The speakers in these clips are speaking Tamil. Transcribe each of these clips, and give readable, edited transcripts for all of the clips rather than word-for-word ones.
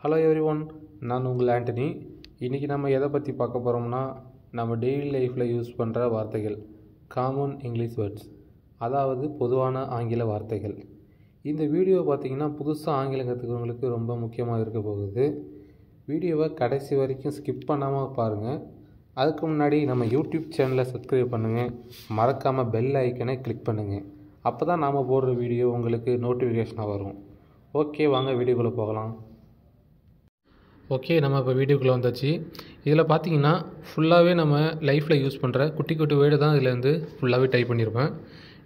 ஹலோ எவ்ரிஒன், நான் உங்கள் ஆண்டனி. இன்றைக்கி நம்ம எதை பற்றி பார்க்க போகிறோம்னா, நம்ம டெய்லி லைஃப்பில் யூஸ் பண்ணுற வார்த்தைகள், காமன் இங்கிலீஷ் வேர்ட்ஸ், அதாவது பொதுவான ஆங்கில வார்த்தைகள். இந்த வீடியோ பார்த்திங்கன்னா புதுசாக ஆங்கிலம் கற்றுக்கிறவங்களுக்கு ரொம்ப முக்கியமாக இருக்க போகுது. வீடியோவை கடைசி வரைக்கும் ஸ்கிப் பண்ணாமல் பாருங்கள். அதுக்கு முன்னாடி நம்ம யூடியூப் சேனலை சப்ஸ்கிரைப் பண்ணுங்கள், மறக்காமல் பெல் ஐக்கனை கிளிக் பண்ணுங்கள். அப்போ தான் நாம் போடுற வீடியோ உங்களுக்கு நோட்டிஃபிகேஷனாக வரும். ஓகே, வாங்க வீடியோக்குள்ளே போகலாம். ஓகே, நம்ம இப்போ வீடியோக்குள்ளே வந்தாச்சு. இதில் பார்த்தீங்கன்னா ஃபுல்லாகவே நம்ம லைஃப்பில் யூஸ் பண்ணுற குட்டி குட்டி வேர்டு தான் இதில் வந்து ஃபுல்லாகவே டைப் பண்ணியிருப்பேன்.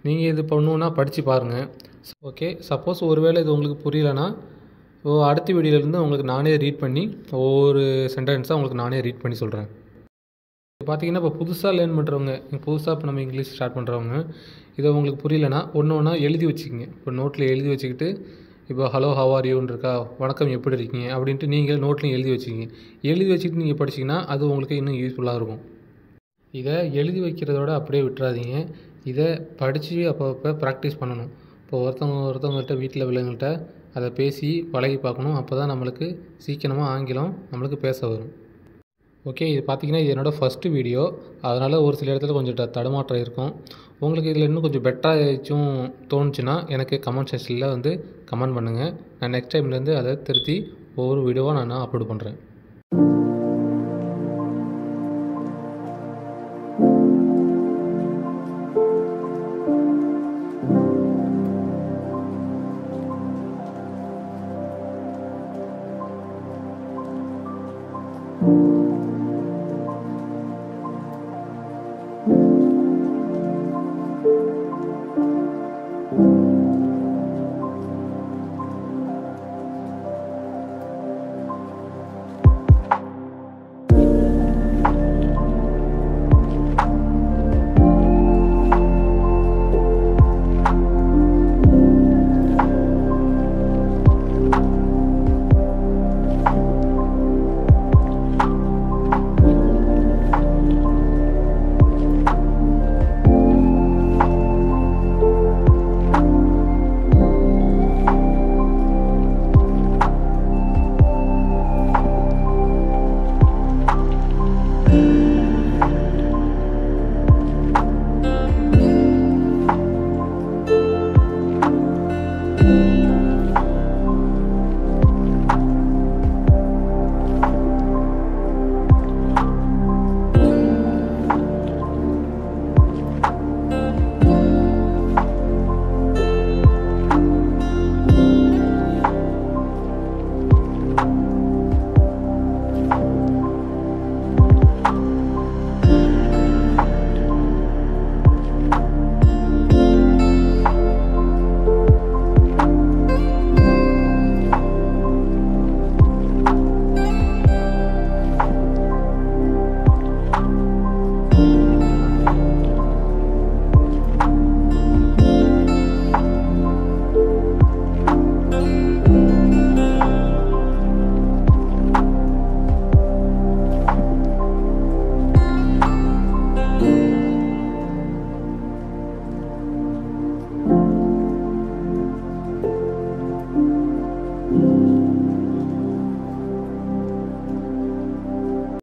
நீங்கள் இது பண்ணணுன்னா படித்து பாருங்கள். ஓகே, சப்போஸ் ஒருவேளை இது உங்களுக்கு புரியலைன்னா அடுத்த வீடியோலேருந்து உங்களுக்கு நானே ரீட் பண்ணி ஒவ்வொரு சென்டென்ஸாக உங்களுக்கு நானே ரீட் பண்ணி சொல்கிறேன். பார்த்தீங்கன்னா இப்போ புதுசாக லேர்ன் பண்ணுறவங்க, புதுசாக இப்போ நம்ம இங்கிலீஷ் ஸ்டார்ட் பண்ணுறவங்க, இதை உங்களுக்கு புரியலைன்னா ஒன்று ஒன்றா எழுதி வச்சுக்கோங்க. இப்போ நோட்டில் எழுதி வச்சுக்கிட்டு, இப்போ ஹலோ ஹவ் ஆர் யூன்னு இருக்கா, வணக்கம் எப்படி இருக்கீங்க அப்படின்ட்டு நீங்கள் நோட்லையும் எழுதி வச்சுக்கிங்க. எழுதி வச்சுக்கிட்டு நீங்கள் படிச்சிங்கன்னா அது உங்களுக்கு இன்னும் யூஸ்ஃபுல்லாக இருக்கும். இதை எழுதி வைக்கிறதோட அப்படியே விட்டுறாதீங்க. இதை படித்து அப்பப்போ ப்ராக்டிஸ் பண்ணணும். இப்போ ஒருத்தவங்கள்ட்ட வீட்டில் உள்ளவங்கள்ட்ட அதை பேசி பழகி பார்க்கணும். அப்போ தான் நம்மளுக்கு சீக்கிரமாக ஆங்கிலம் நம்மளுக்கு பேச வரும். ஓகே, இது பார்த்திங்கன்னா இது என்னோடய ஃபஸ்ட்டு வீடியோ, அதனால் ஒரு சில இடத்துல கொஞ்சம் தடுமாற்றம் இருக்கும். உங்களுக்கு இதில் இன்னும் கொஞ்சம் பெட்டராக ஏதாச்சும் தோணுச்சுன்னா எனக்கு கமெண்ட் செக்ஷனில் வந்து கமெண்ட் பண்ணுங்கள். நான் நெக்ஸ்ட் டைம்லேருந்து அதை திருத்தி ஒவ்வொரு வீடியோவாக நான் அப்லோட் பண்ணுறேன்.